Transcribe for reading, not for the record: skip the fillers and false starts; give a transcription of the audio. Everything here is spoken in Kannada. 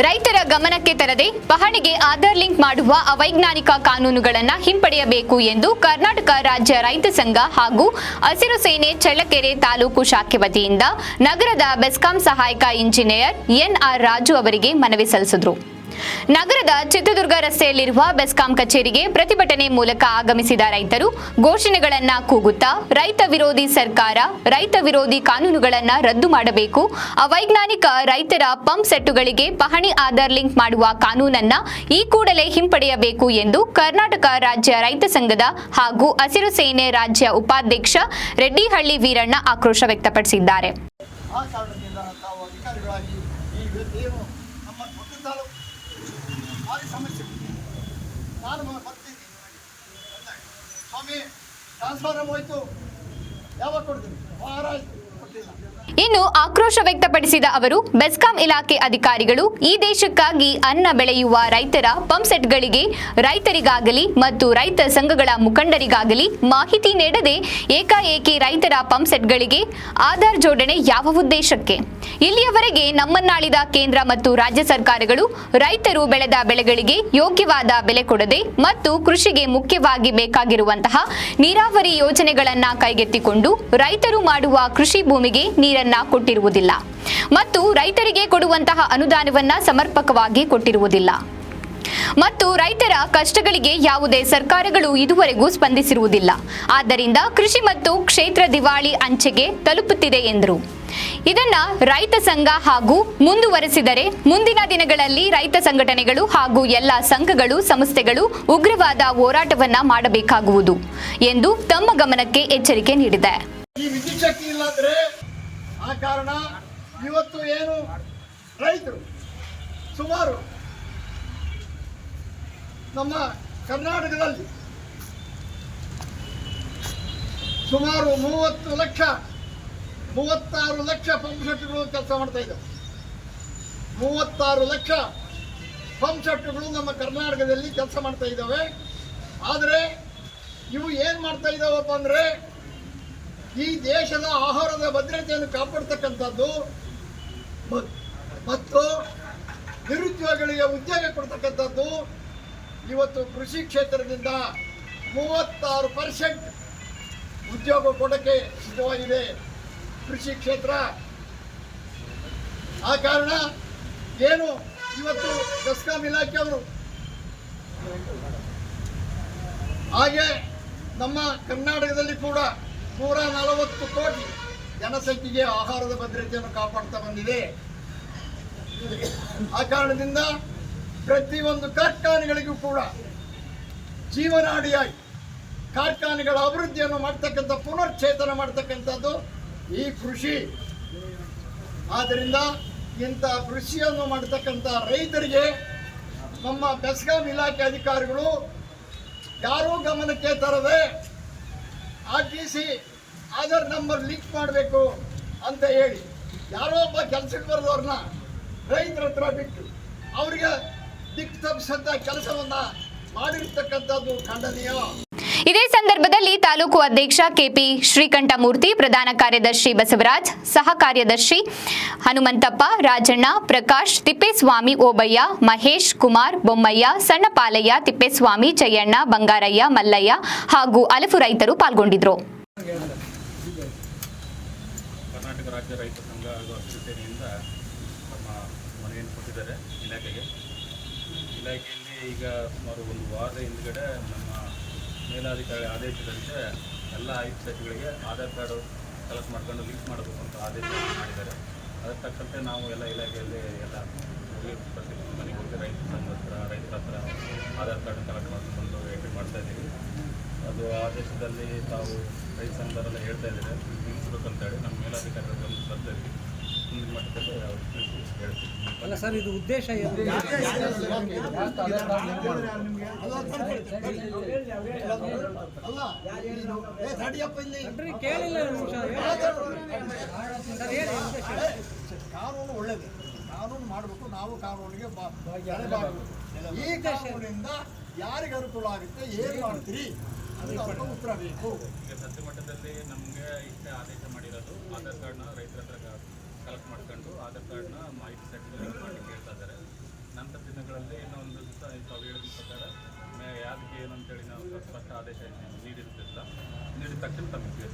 ರೈತರ ಗಮನಕ್ಕೆ ತರದೆ ಪಹಣಿಗೆ ಆಧಾರ್ ಲಿಂಕ್ ಮಾಡುವ ಅವೈಜ್ಞಾನಿಕ ಕಾನೂನುಗಳನ್ನು ಹಿಂಪಡೆಯಬೇಕು ಎಂದು ಕರ್ನಾಟಕ ರಾಜ್ಯ ರೈತ ಸಂಘ ಹಾಗೂ ಹಸಿರು ಸೇನೆ ಚಳ್ಳಕೆರೆ ತಾಲೂಕು ಶಾಖೆ ವತಿಯಿಂದ ನಗರದ ಬೆಸ್ಕಾಂ ಸಹಾಯಕ ಇಂಜಿನಿಯರ್ ಎನ್ಆರ್ ರಾಜು ಅವರಿಗೆ ಮನವಿ ಸಲ್ಲಿಸಿದರು. ನಗರದ ಚಿತ್ರದುರ್ಗ ರಸ್ತೆಯಲ್ಲಿರುವ ಬೆಸ್ಕಾಂ ಕಚೇರಿಗೆ ಪ್ರತಿಭಟನೆ ಮೂಲಕ ಆಗಮಿಸಿದ ರೈತರು ಘೋಷಣೆಗಳನ್ನು ಕೂಗುತ್ತಾ ರೈತ ವಿರೋಧಿ ಸರ್ಕಾರ, ರೈತ ವಿರೋಧಿ ಕಾನೂನುಗಳನ್ನು ರದ್ದು ಮಾಡಬೇಕು, ಅವೈಜ್ಞಾನಿಕ ರೈತರ ಪಂಪ್ ಸೆಟ್ಟುಗಳಿಗೆ ಪಹಣಿ ಆಧಾರ್ ಲಿಂಕ್ ಮಾಡುವ ಕಾನೂನನ್ನು ಈ ಕೂಡಲೇ ಹಿಂಪಡೆಯಬೇಕು ಎಂದು ಕರ್ನಾಟಕ ರಾಜ್ಯ ರೈತ ಸಂಘದ ಹಾಗೂ ಹಸಿರು ಸೇನೆ ರಾಜ್ಯ ಉಪಾಧ್ಯಕ್ಷ ರೆಡ್ಡಿಹಳ್ಳಿ ವೀರಣ್ಣ ಆಕ್ರೋಶ ವ್ಯಕ್ತಪಡಿಸಿದ್ದಾರೆ. ಇನ್ನು ಆಕ್ರೋಶ ವ್ಯಕ್ತಪಡಿಸಿದ ಅವರು ಬೆಸ್ಕಾಂ ಇಲಾಖೆ ಅಧಿಕಾರಿಗಳು ಈ ದೇಶಕ್ಕಾಗಿ ಅನ್ನ ಬೆಳೆಯುವ ರೈತರ ಪಂಪ್ ಸೆಟ್ಗಳಿಗೆ ರೈತರಿಗಾಗಲಿ ಮತ್ತು ರೈತ ಸಂಘಗಳ ಮುಖಂಡರಿಗಾಗಲಿ ಮಾಹಿತಿ ನೀಡದೆ ಏಕಾಏಕಿ ರೈತರ ಪಂಪ್ ಸೆಟ್ಗಳಿಗೆ ಆಧಾರ್ ಜೋಡಣೆ ಯಾವ ಉದ್ದೇಶಕ್ಕೆ? ಇಲ್ಲಿಯವರೆಗೆ ನಮ್ಮನ್ನಾಳಿದ ಕೇಂದ್ರ ಮತ್ತು ರಾಜ್ಯ ಸರ್ಕಾರಗಳು ರೈತರು ಬೆಳೆದ ಬೆಳೆಗಳಿಗೆ ಯೋಗ್ಯವಾದ ಬೆಲೆ ಕೊಡದೆ ಮತ್ತು ಕೃಷಿಗೆ ಮುಖ್ಯವಾಗಿ ಬೇಕಾಗಿರುವಂತಹ ನೀರಾವರಿ ಯೋಜನೆಗಳನ್ನು ಕೈಗೆತ್ತಿಕೊಂಡು ರೈತರು ಮಾಡುವ ಕೃಷಿ ಭೂಮಿಗೆ ನೀರನ್ನ ಕೊಟ್ಟಿರುವುದಿಲ್ಲ ಮತ್ತು ರೈತರಿಗೆ ಕೊಡುವಂತಹ ಅನುದಾನವನ್ನ ಸಮರ್ಪಕವಾಗಿ ಕೊಟ್ಟಿರುವುದಿಲ್ಲ ಮತ್ತು ರೈತರ ಕಷ್ಟಗಳಿಗೆ ಯಾವುದೇ ಸರ್ಕಾರಗಳು ಇದುವರೆಗೂ ಸ್ಪಂದಿಸಿರುವುದಿಲ್ಲ. ಆದ್ದರಿಂದ ಕೃಷಿ ಮತ್ತು ಕ್ಷೇತ್ರ ದಿವಾಳಿ ಅಂಚೆಗೆ ತಲುಪುತ್ತಿದೆ ಎಂದರು. ಇದನ್ನ ರೈತ ಸಂಘ ಹಾಗೂ ಮುಂದುವರೆಸಿದರೆ ಮುಂದಿನ ದಿನಗಳಲ್ಲಿ ರೈತ ಸಂಘಟನೆಗಳು ಹಾಗೂ ಎಲ್ಲ ಸಂಘಗಳು ಸಂಸ್ಥೆಗಳು ಉಗ್ರವಾದ ಹೋರಾಟವನ್ನ ಮಾಡಬೇಕಾಗುವುದು ಎಂದು ತಮ್ಮ ಗಮನಕ್ಕೆ ಎಚ್ಚರಿಕೆ ನೀಡಿದೆ. ಆ ಕಾರಣ ಇವತ್ತು ಏನು ರೈತರು ಸುಮಾರು ನಮ್ಮ ಕರ್ನಾಟಕದಲ್ಲಿ ಸುಮಾರು 36 ಲಕ್ಷ ಪಂಪ್ ಸೆಟ್ಗಳು ಕೆಲಸ ಮಾಡ್ತಾ ಇದ್ದಾವೆ. 36 ಲಕ್ಷ ಪಂಪ್ ಸೆಟ್ಗಳು ನಮ್ಮ ಕರ್ನಾಟಕದಲ್ಲಿ ಕೆಲಸ ಮಾಡ್ತಾ ಇದ್ದಾವೆ. ಆದರೆ ಇವು ಏನು ಮಾಡ್ತಾ ಇದ್ದಾವಪ್ಪ ಅಂದರೆ ಈ ದೇಶದ ಆಹಾರದ ಭದ್ರತೆಯನ್ನು ಕಾಪಾಡ್ತಕ್ಕಂಥದ್ದು ಮತ್ತು ನಿರುದ್ಯೋಗಿಗಳಿಗೆ ಉದ್ಯೋಗ ಕೊಡ್ತಕ್ಕಂಥದ್ದು. ಇವತ್ತು ಕೃಷಿ ಕ್ಷೇತ್ರದಿಂದ 36% ಉದ್ಯೋಗ ಕೊಡೋಕ್ಕೆ ಸಿದ್ಧವಾಗಿದೆ ಕೃಷಿ ಕ್ಷೇತ್ರ. ಆ ಕಾರಣ ಏನು ಇವತ್ತು ಬೆಸ್ಕಾಂ ಇಲಾಖೆಯವರು ಹಾಗೆ ನಮ್ಮ ಕರ್ನಾಟಕದಲ್ಲಿ ಕೂಡ 140 ಕೋಟಿ ಜನಸಂಖ್ಯೆಗೆ ಆಹಾರದ ಭದ್ರತೆಯನ್ನು ಕಾಪಾಡ್ತಾ ಬಂದಿದೆ. ಆ ಕಾರಣದಿಂದ ಪ್ರತಿಯೊಂದು ಕಾರ್ಖಾನೆಗಳಿಗೂ ಕೂಡ ಜೀವನಾಡಿಯಾಗಿ ಕಾರ್ಖಾನೆಗಳ ಅಭಿವೃದ್ಧಿಯನ್ನು ಮಾಡ್ತಕ್ಕಂಥ ಪುನರ್ಚೇತನ ಮಾಡ್ತಕ್ಕಂಥದ್ದು ಈ ಕೃಷಿ. ಆದ್ದರಿಂದ ಇಂಥ ಕೃಷಿಯನ್ನು ಮಾಡ್ತಕ್ಕಂಥ ರೈತರಿಗೆ ನಮ್ಮ ಬೆಸ್ಕಾಂ ಇಲಾಖೆ ಅಧಿಕಾರಿಗಳು ಯಾರೂ ಗಮನಕ್ಕೆ ತರದೆ RTC ಆಧಾರ್ ನಂಬರ್ ಲಿಂಕ್ ಮಾಡಬೇಕು ಅಂತ ಹೇಳಿ ಯಾರೋ ಒಬ್ಬ ಕೆಲಸಕ್ಕೆ ಬರೆದವ್ರನ್ನ ರೈತರ ಹತ್ರ ಬಿಟ್ಟು ಅವರಿಗೆ ದಿಕ್ಕು ತಪ್ಪಿಸಂತ ಕೆಲಸವನ್ನ ಮಾಡಿರ್ತಕ್ಕಂಥದ್ದು ಖಂಡನೀಯ. ಇದೇ ಸಂದರ್ಭದಲ್ಲಿ ತಾಲೂಕು ಅಧ್ಯಕ್ಷ ಕೆಪಿ ಶ್ರೀಕಂಠಮೂರ್ತಿ, ಪ್ರಧಾನ ಕಾರ್ಯದರ್ಶಿ ಬಸವರಾಜ್, ಸಹ ಕಾರ್ಯದರ್ಶಿ ಹನುಮಂತಪ್ಪ, ರಾಜಣ್ಣ, ಪ್ರಕಾಶ್, ತಿಪ್ಪೇಸ್ವಾಮಿ, ಓಬಯ್ಯ, ಮಹೇಶ್, ಕುಮಾರ್, ಬೊಮ್ಮಯ್ಯ, ಸಣ್ಣಪಾಲಯ್ಯ, ತಿಪ್ಪೇಸ್ವಾಮಿ, ಜಯಣ್ಣ, ಬಂಗಾರಯ್ಯ, ಮಲ್ಲಯ್ಯ ಹಾಗೂ ಹಲವು ರೈತರು ಪಾಲ್ಗೊಂಡಿದ್ದರು. ಕರ್ನಾಟಕ ರಾಜ್ಯ ರೈತ ಸಂಘ ಹಾಗೂ ಹಸಿರು ಸೇನೆಯಿಂದ ನಮ್ಮ ಮನೆಯನ್ನು ಕೊಟ್ಟಿದ್ದಾರೆ ಇಲಾಖೆಯಲ್ಲಿ ಈಗ ಸುಮಾರು ಒಂದು ವಾರದ ಹಿಂದುಗಡೆ ನಮ್ಮ ಮೇಲಾಧಿಕಾರಿ ಆದೇಶದಂತೆ ಎಲ್ಲ 5 ಸೆಟ್ಗಳಿಗೆ ಆಧಾರ್ ಕಾರ್ಡು ಕಲೆಕ್ಟ್ ಮಾಡ್ಕೊಂಡು ಲಿಂಕ್ ಮಾಡಬೇಕು ಅಂತ ಆದೇಶ ಮಾಡಿದ್ದಾರೆ. ಅದಕ್ಕೆ ತಕ್ಕಂತೆ ನಾವು ಎಲ್ಲ ಇಲಾಖೆಯಲ್ಲಿ ಎಲ್ಲ ಪ್ರತಿ ಮನೆಗೆ ಹೋಗಿ ರೈತರ ಹತ್ರ ಆಧಾರ್ ಕಾರ್ಡ್ ಕಲೆಕ್ಟ್ ಮಾಡಿಕೊಂಡು ಎಂಟ್ರಿ ಮಾಡ್ತಾ ಇದ್ದೀವಿ. ಅದು ಆದೇಶದಲ್ಲಿ ತಾವು ರೈತ ಸಂಘದವರೆಲ್ಲ ಹೇಳ್ತಾ ಇದ್ದಾರೆ ನಿಲ್ಲಿಸ್ಬೇಕು ಅಂತೇಳಿ ನಮ್ಮ ಮೇಲಾಧಿಕಾರಿಗಳ ಗಮನಕ್ಕೆ ಬರ್ತಾ ಇದ್ದೀವಿ. ಮುಂದಿನ ಮಟ್ಟದಲ್ಲಿ ಹೇಳ್ತೀವಿ. ಅಲ್ಲ ಸರ್, ಇದು ಉದ್ದೇಶ ಏನು? ಕೇಳಿಲ್ಲ. ಕಾನೂನು ಒಳ್ಳೇದು, ಕಾನೂನು ಮಾಡಬೇಕು. ನಾವು ಕಾನೂನಿಗೆ ಈ ಕಾನೂನಿಂದ ಯಾರಿಗೆ ಅನುಕೂಲ ಆಗುತ್ತೆ, ಏನು ಮಾಡ್ತೀರಿ ಅಂತ ಉತ್ತರ ಬೇಕು. ಈಗ ಸದ್ಯ ಮಟ್ಟದಲ್ಲಿ ನಮಗೆ ಇಷ್ಟೇ ಆದೇಶ ಮಾಡಿರೋದು ಆಧಾರ್ ಕಾರ್ಡ್ನ ರೈತರ ಹತ್ರ ಕಲೆಕ್ಟ್ ಮಾಡ್ಕೊಂಡು ಆಧಾರ್ ಕಾರ್ಡ್ನ ಮಾಹಿತಿ ಸೆಟ್ ಲಿಂಕ್ ಮಾಡಿ ಕೇಳ್ತಾ ಇದ್ದಾರೆ. ನಂತರ ದಿನಗಳಲ್ಲಿ ಇನ್ನೊಂದು ದಿವಸ ತಾವು ಹೇಳಿದ ಪ್ರಕಾರ ಯಾವ್ದಕ್ಕೆ ಏನು ಅಂತೇಳಿ ನಾವು ಸ್ಪಷ್ಟ ಆದೇಶ ನೀಡಿರ್ತಿಲ್ಲ. ನೀಡಿದ ತಕ್ಷಣ ತಮಗೆ